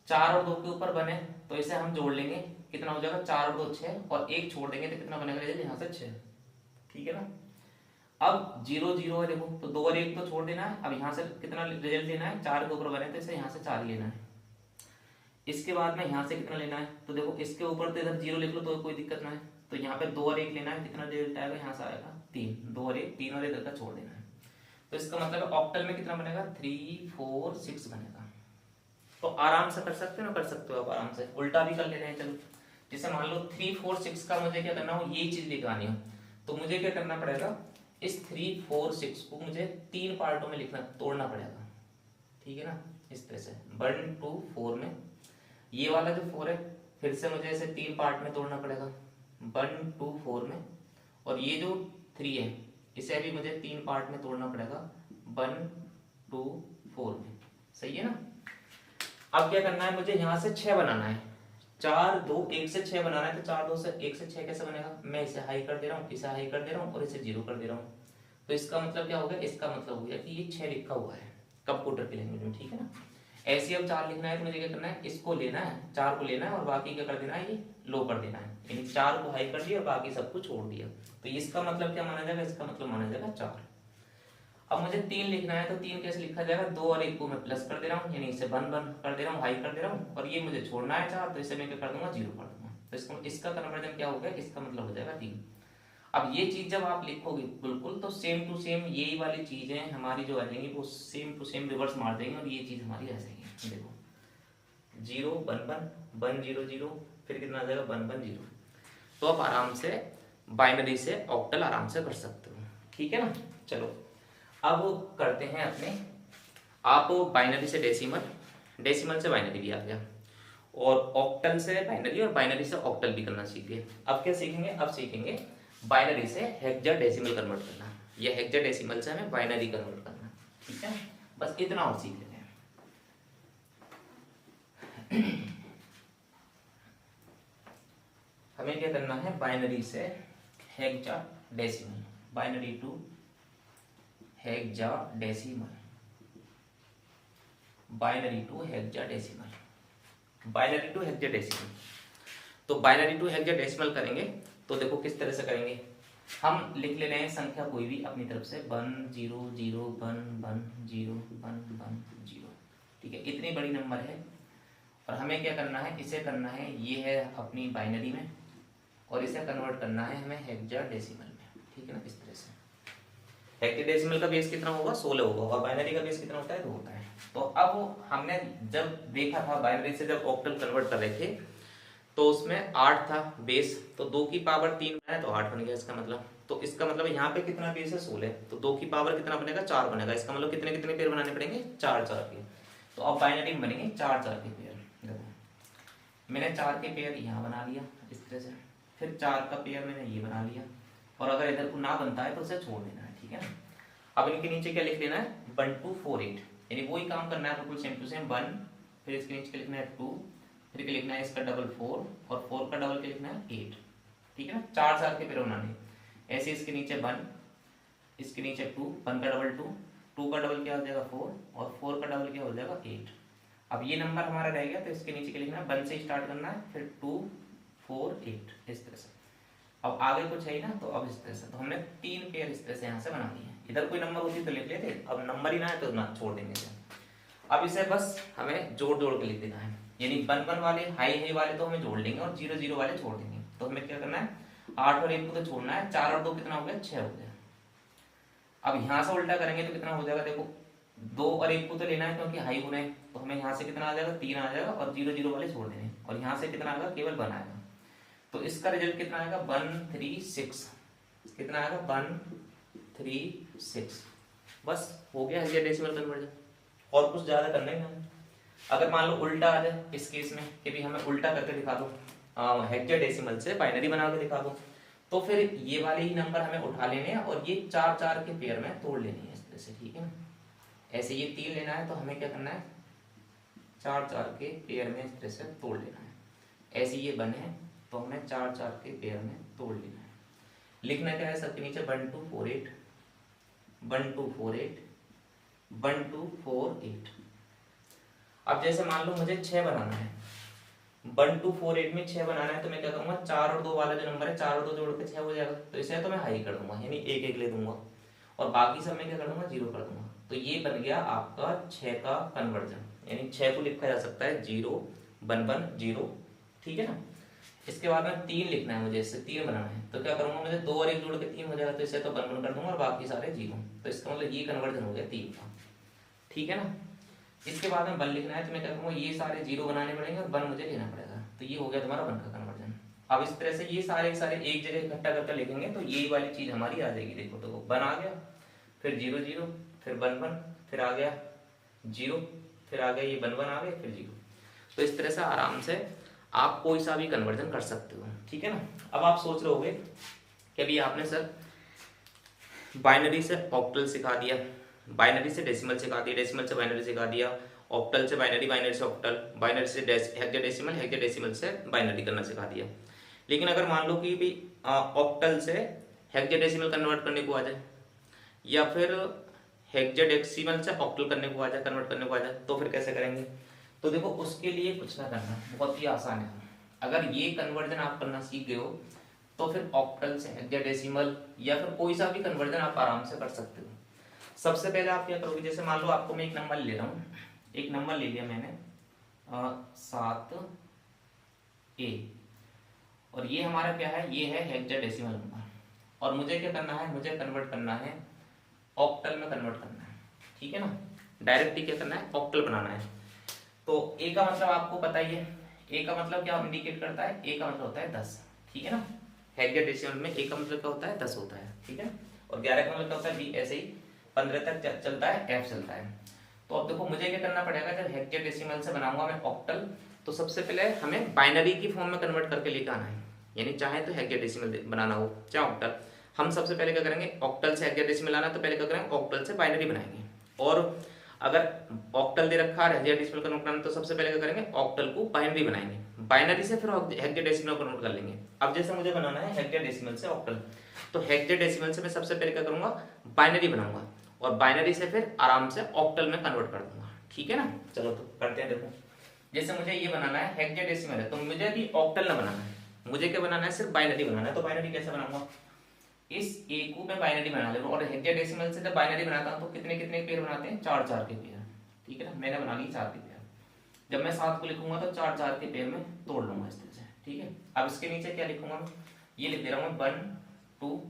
4 और 2 के ऊपर बने तो इसे हम जोड़ लेंगे, कितना हो जाएगा, 4 और 2 6, और 1 छोड़ देंगे तो कितना बनेगा, यहाँ से 6, ठीक है ना। अब 0 0 है देखो, तो 2 और 1 तो छोड़ देना है। अब यहाँ से कितना रिजल्ट लेना है, 4 के ऊपर बने तो इसे यहाँ से 4 लेना है। इसके बाद में यहाँ से कितना लेना है, तो देखो इसके ऊपर तो इधर 0 लिख लो तो कोई दिक्कत ना है, तो यहाँ पे 2 और 1 लेना है, कितना रिजल्ट आएगा, यहाँ से आएगा 3, 2 और 1, 3 और 1 का छोड़ देना है। तो इसका मतलब ऑक्टल में कितना बनेगा, 3 4 6 बनेगा। तो आराम से कर सकते हो ना, कर सकते हो आप आराम से, उल्टा भी कर ले रहे हैं। चलो जैसे मान लो 3 4 6 का मुझे क्या करना हो, यही चीज लिखवानी हो, तो मुझे क्या करना पड़ेगा, इस 3 4 6 को मुझे 3 पार्टों में लिखना, तोड़ना पड़ेगा, ठीक है ना। इस तरह से 1 2 4 में ये वाला जो 4 है फिर से मुझे इसे 3 पार्ट में तोड़ना पड़ेगा, 1 2 4 में, और ये जो 3 है इसे भी मुझे 3 पार्ट में तोड़ना पड़ेगा, 1 2 4 में, सही है ना। अब क्या करना है, मुझे यहाँ से 6 बनाना है, 4 2 1 से 6 बनाना है, तो 4 2 से 1 से 6 कैसे बनेगा, मैं इसे हाई कर दे रहा हूँ, इसे हाई कर दे रहा हूँ और इसे 0 कर दे रहा हूँ। तो इसका मतलब क्या हो गया, इसका मतलब हो गया कि ये 6 लिखा हुआ है कंप्यूटर की लैंग्वेज में, ठीक है ना। ऐसे अब 4 लिखना है तो मुझे क्या करना है, इसको लेना है, 4 को लेना है और बाकी क्या कर देना है, ये लो कर देना है, यानी 4 को हाई कर दिया और बाकी सबको छोड़ दिया। तो इसका मतलब क्या माना जाएगा, इसका मतलब माना जाएगा 4। अब मुझे 3 लिखना है, तो 3 कैसे लिखा जाएगा, 2 और 1 को मैं प्लस कर दे रहा हूँ, यानी इसे 1 1 कर दे रहा हूँ, हाई कर दे रहा हूँ, और ये मुझे छोड़ना है 4, तो इसे मैं क्या कर दूंगा, 0 कर दूंगा। तो इसका कन्वर्जन क्या हो गया, इसका मतलब हो जाएगा 3। अब ये चीज जब आप लिखोगे बिल्कुल, तो सेम टू सेम यही वाली चीजें हमारी जो आ जाएंगी वो सेम टू सेम रिवर्स मार देंगे, और ये चीज हमारी आ जाएगी। देखो 0 1 1 1 0 0, फिर कितना आ जाएगा 1 1 0। तो आप आराम से बाइनरी से ऑक्टल आराम से कर सकते हो, ठीक है ना। चलो अब करते हैं अपने, आप बाइनरी से डेसिमल, डेसिमल से बाइनरी भी आ गया, और ऑक्टल से बाइनरी और बाइनरी से ऑक्टल भी करना सीख गए। अब क्या सीखेंगे, अब सीखेंगे बाइनरी से हेक्साडेसिमल कन्वर्ट करना, या हेक्साडेसिमल से हमें बाइनरी कन्वर्ट करना, ठीक है। बस इतना और सीख लेते हैं। हमें क्या करना है, बाइनरी से hexadecimal, binary to hexadecimal, binary to hexadecimal, binary to hexadecimal. तो बाइनरी टू हेक्साडेसिमल करेंगे तो देखो किस तरह से करेंगे, हम लिख ले रहे हैं संख्या कोई भी अपनी तरफ से, 1 0 0 1 1 0 1 1 0, ठीक है, इतनी बड़ी नंबर है। और हमें क्या करना है, इसे करना है, ये है अपनी बाइनरी में, और इसे कन्वर्ट करना है हमें हेक्साडेसिमल में, ठीक है ना। इस तरह से हेक्साडेसिमल का बेस कितना होगा, 16 होगा, और बाइनरी का बेस कितना होता है, 2 होता है। तो अब हमने जब देखा था बाइनरी से जब ऑक्टल कन्वर्ट कर रहे थे, तो उसमें 8 था बेस, तो 2 की पावर 3 है तो 8 बन गया इसका मतलब। तो इसका मतलब यहाँ पे कितना बेस है, 16, तो 2 की पावर कितना बनेगा, 4 बनेगा। इसका मतलब कितने कितने पेयर बनाने पड़ेंगे, 4 4 के। तो अब बाइनरी में बनेंगे 4 4 के पेयर। देखो मैंने 4 के पेयर यहाँ बना लिया इस तरह से, फिर 4 का पेयर मैंने ये बना लिया, और अगर इधर को ना बनता है तो उसे छोड़ देना है, ठीक है ना। अब इनके नीचे क्या लिख लेना है, 1 2 4 8, यानी वही काम करना है बिल्कुल सेम टू सेम, 1, फिर इसके नीचे लिखना है 2, फिर लिखना है इसका डबल 4, और 4 का डबल के लिखना है 8, ठीक है ना। 4 4 के पेयर बनाने, ऐसे इसके नीचे 1, इसके नीचे 2, 1 का डबल 2, 2 का डबल क्या हो जाएगा 4, और 4 का डबल क्या हो जाएगा 8। अब ये नंबर हमारा रह गया, तो इसके नीचे क्या लिखना है, 1 से स्टार्ट करना है, फिर 2 4 8, इस तरह से। अब आगे कुछ है ही ना, तो अब इस तरह से, तो हमने 3 पेयर इस तरह से यहाँ से बना लिए हैं। इधर कोई नंबर होती तो लिख लेते, अब नंबर ही ना है तो ना छोड़ देंगे इसे। अब इसे बस हमें जोड़ जोड़ के लिख देना है, यानी 1 1 वाले हाई हाई वाले तो हमें जोड़ लेंगे, और 0 0 वाले छोड़ देंगे। तो हमें क्या करना है, 8 और 1 को तो छोड़ना है, 4 और 2 कितना हो गया, 6 हो गया। अब यहाँ से उल्टा करेंगे तो कितना हो जाएगा, देखो 2 और 1 को तो लेना है क्योंकि हाई होना है, तो हमें यहाँ से कितना आ जाएगा, 3 आ जाएगा, और 0 0 वाले छोड़ देंगे, और यहाँ से कितना आएगा, केवल 1 आएगा। तो इसका रिजल्ट कितना आएगा, 1 3 6, कितना आएगा 1 3 6। बस हो गया हेक्साडेसिमल कन्वर्जन, और कुछ ज्यादा करना ही नहीं। अगर मान लो उल्टा आ जाए इस केस में कि भी हमें उल्टा करके दिखा दो, हेक्साडेसिमल से बाइनरी बना के दिखा दो, तो फिर ये वाले ही नंबर हमें उठा लेने हैं और ये 4 4 के पेयर में तोड़ लेनी है इस तरह से, ठीक है ना। ऐसे ये 3 लेना है तो हमें क्या करना है, चार चार के पेयर में इस तरह से तोड़ लेना है। ऐसे ये बने तो हमें चार चार के पेयर में तोड़ लेना है। लिखना क्या है सबके नीचे 1 2 4 8 1 2 4 8 1 2 4 8। अब जैसे मान लो मुझे 6 बनाना है, 1 2 4 8 में 6 बनाना है, तो मैं क्या करूंगा 4 और 2 वाला जो नंबर है 4 और 2 जोड़ के 6 हो जाएगा, तो इसे तो मैं हाई कर दूंगा यानी एक एक ले दूंगा और बाकी सब मैं क्या कर दूंगा 0 कर दूंगा। तो ये बन गया आपका 6 का कन्वर्जन, यानी 6 को लिखा जा सकता है 0 1 1 0, ठीक है ना। इसके बाद में 3 लिखना है मुझे, इससे 3 बनाना है, तो क्या करूंगा मुझे 2 और 1 जोड़ के 3 हो जाएगा, तो इसे तो 1 1 कर दूंगा और बाकी सारे 0। तो इसका मतलब ये कन्वर्जन हो गया 3 का, ठीक है ना। इसके बाद में 1 लिखना है, तो मैं क्या करूंगा ये सारे 0 बनाने पड़ेंगे और 1 मुझे लेना पड़ेगा, तो ये हो गया तुम्हारा 1 का कन्वर्जन। अब इस तरह से ये सारे एक जगह इकट्ठा करके लिखेंगे तो यही वाली चीज हमारी आ जाएगी। देखो तो 1 आ गया, फिर 0 0, फिर 1 1, फिर आ गया 0, फिर आ गया ये 1 1 आ गया, फिर 0। तो इस तरह से आराम से आप कोई सा भी कन्वर्जन कर सकते हो, ठीक है ना। अब आप सोच रहे होगे कि अभी आपने सर बाइनरी से ऑक्टल सिखा दिया, बाइनरी से डेसिमल सिखा दिया, डेसिमल से बाइनरी सिखा दिया, ऑक्टल से बाइनरी, बाइनरी से ऑक्टल, बाइनरी से हेक्साडेसिमल, हेक्साडेसिमल से बाइनरी करना सिखा दिया। लेकिन अगर मान लो कि भी ऑक्टल से हेक्साडेसिमल कन्वर्ट करने को आ जाए या फिर हेक्साडेसिमल से ऑक्टल करने को आ जाए, कन्वर्ट करने को आ जाए, तो फिर कैसे करेंगे। तो देखो उसके लिए कुछ ना करना, बहुत ही आसान है। अगर ये कन्वर्जन आप करना सीख गए हो तो फिर ऑक्टल से हेक्साडेसिमल या फिर कोई सा भी कन्वर्जन आप आराम से कर सकते हो। सबसे पहले आप क्या करोगे, जैसे मान लो आपको मैं एक नंबर ले रहा हूँ, एक नंबर ले लिया मैंने 7A और ये हमारा क्या है, ये है हेक्साडेसिमल नंबर और मुझे क्या करना है, मुझे कन्वर्ट करना है ऑक्टल में कन्वर्ट करना है, ठीक है ना। डायरेक्टली क्या करना है, ऑक्टल बनाना है। तो ए का मतलब आपको पता ही है, ए का मतलब क्या इंडिकेट करता है, ए का मतलब होता है 10, ठीक है ना। हेक्साडेसिमल में ए का मतलब क्या होता है 10 होता है, ठीक है। और 11 का मतलब क्या होता है 20, ऐसे ही 15 तक चलता है, एफ चलता है। तो अब देखो मुझे क्या करना पड़ेगा, जब हेक्साडेसिमल से बनाऊंगा मैं ऑक्टल, तो सबसे पहले हमें बाइनरी की फॉर्म में कन्वर्ट करके लेकर आना है, यानी चाहे तो हेक्साडेसिमल बनाना हो चाहे ऑक्टल। हम सबसे पहले क्या करेंगे, ऑक्टल से हेक्साडेसिमल आना तो पहले क्या करेंगे ऑक्टल से बाइनरी बनाएंगे, और अगर ऑक्टल दे रखा है हेक्साडेसिमल कन्वर्ट करना तो सबसे पहले क्या करेंगे ऑक्टल को बाइनरी बनाएंगे, बाइनरी से फिर हेक्साडेसिमल कन्वर्ट कर लेंगे। अब जैसे मुझे बनाना है हेक्साडेसिमल से ऑक्टल, तो हेक्साडेसिमल से मैं सबसे पहले क्या करूंगा बाइनरी बनाऊंगा और बाइनरी से फिर आराम से ऑक्टल में कन्वर्ट कर दूंगा, ठीक है ना। चलो तो करते हैं। देखो जैसे मुझे ये बनाना है हेक्साडेसिमल है, तो मुझे भी ऑक्टल ना बनाना है, मुझे क्या बनाना है सिर्फ बाइनरी बनाना है। तो बाइनरी कैसे बनाऊंगा, इस ए को मैं बाइनरी बना ले, और हेक्साडेसिमल से जब बाइनरी बनाता हूं तो कितने कितने पेयर बनाते हैं, 4 4 के पेयर, ठीक है ना। मैंने बना ली 4 के पेयर, जब मैं 7 को लिखूंगा तो 4 4 के पेयर में तोड़ लूंगा इस तरह से, ठीक है। अब इसके नीचे क्या लिखूंगा मैं, ये लिख दे रहा हूं 1 2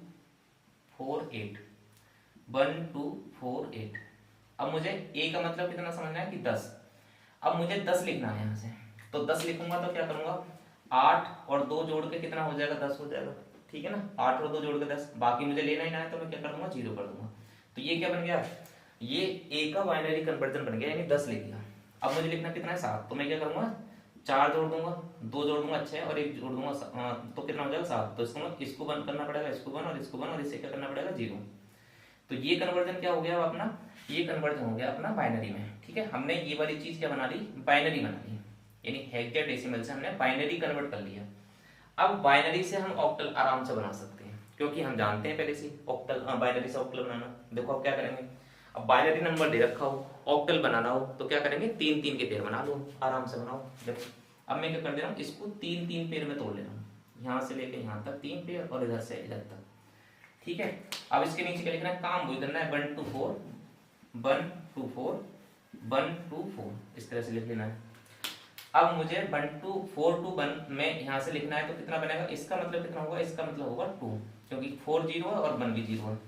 4 8 1 2 4 8। अब मुझे ए का मतलब कितना समझना है कि 10। अब मुझे 10 लिखना है यहाँ से, तो 10 लिखूंगा तो क्या करूंगा 8 और 2 जोड़ के कितना हो जाएगा 10 हो जाएगा, ठीक है ना। 8 और 2 जोड़ के 10, बाकी मुझे लेना ही ना है तो मैं क्या कर दूंगा 0 कर दूंगा। तो ये क्या बन गया, ये ए का बाइनरी कन्वर्जन बन गया, यानी 10 लिख दिया। अब मुझे लिखना कितना है 7, तो मैं क्या करूंगा 4 जोड़ दूंगा, 2 जोड़ दूंगा 6 और 1 जोड़ दूंगा, तो कितना हो जाएगा 7। तो इसको बंद करना पड़ेगा, इसको बंद और इसको बंद, और इसे क्या करना पड़ेगा 0। तो ये कन्वर्जन क्या हो गया अपना, ये कन्वर्जन हो गया अपना बाइनरी में, ठीक है। हमने ये वाली चीज क्या बना ली, बाइनरी बना ली, यानी हेक्साडेसिमल से हमने बाइनरी कन्वर्ट कर लिया। अब बाइनरी से हम ऑक्टल आराम से बना सकते हैं, क्योंकि हम जानते हैं पहले से ऑक्टल, बाइनरी से ऑक्टल बनाना। देखो अब क्या करेंगे, अब बाइनरी नंबर दे रखा हो, ऑक्टल बनाना हो तो क्या करेंगे 3 3 के पेयर बना लो, आराम से बनाओ। देखो अब मैं क्या कर दे रहा हूँ, इसको 3 3 पेयर में तोड़ ले रहा हूँ, यहाँ से लेके यहाँ तक 3 पेयर और इधर से इधर तक, ठीक है। अब इसके नीचे क्या लिखना है, काम वही करना है 1 2 4 1 2 4 1 2 4, इस तरह से लिख लेना है। अब मुझे 1 2 4 2 1 में यहाँ से लिखना है, तो कितना बनेगा, इसका मतलब कितना होगा, इसका मतलब होगा 2, क्योंकि 4 0 है और 1 भी 0 है।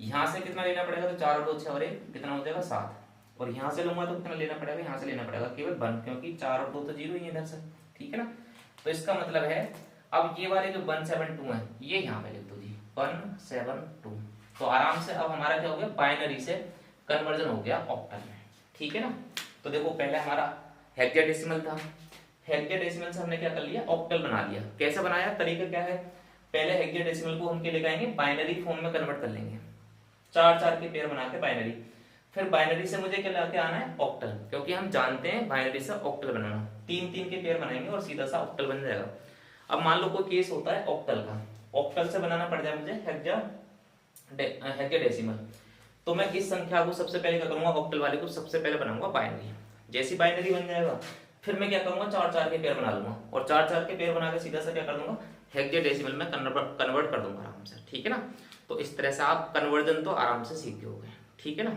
यहाँ से कितना लेना पड़ेगा, तो 4 और 2 6 और 1 कितना हो जाएगा 7, और यहाँ से लूंगा तो कितना लेना पड़ेगा, यहाँ से लेना पड़ेगा केवल 1, क्योंकि 4 और 2 तो 0 ही है इधर से, ठीक है ना। तो इसका मतलब है अब ये वाले जो 1 7 2 है ये यहाँ पे लिख दो जी, 1 7 2। तो आराम से अब हमारा क्या हो गया, बाइनरी से कन्वर्जन हो गया ऑक्टल में, ठीक है ना। तो देखो पहले हमारा हेक्साडेसिमल था, हेक्साडेसिमल से हमने क्या कर लिया, ऑक्टल बना लिया। कैसे बनाया, तरीका क्या है, पहले हेक्साडेसिमल को हम क्या लेके आएंगे, बाइनरी फॉर्म में कन्वर्ट कर लेंगे, 4 4 के पेयर बना के बाइनरी। फिर बाइनरी से मुझे क्या लाके आना है, ऑक्टल, क्योंकि हम जानते हैं बाइनरी से ऑक्टल बनाना। 3-3 के पेयर बनाएंगे और सीधा सा ऑक्टल बन जाएगा। अब मान लो कोई केस होता है ऑक्टल का, ऑक्टल से बनाना पड़ जाए मुझे हेक्साडेसिमल, तो मैं इस संख्या को सबसे पहले क्या करूंगा, ऑक्टल वाले को सबसे पहले बनाऊंगा बाइनरी। जैसी बाइनरी बन जाएगा फिर मैं क्या करूंगा, 4-4 के पेयर बना लूंगा, और 4-4 के पेयर बना के सीधा सा क्या कर दूंगा, हेक्साडेसिमल में कन्वर्ट कर दूंगा आराम से। ठीक है ना, तो इस तरह से आप कन्वर्जन तो आराम से सीख गए, ठीक है ना।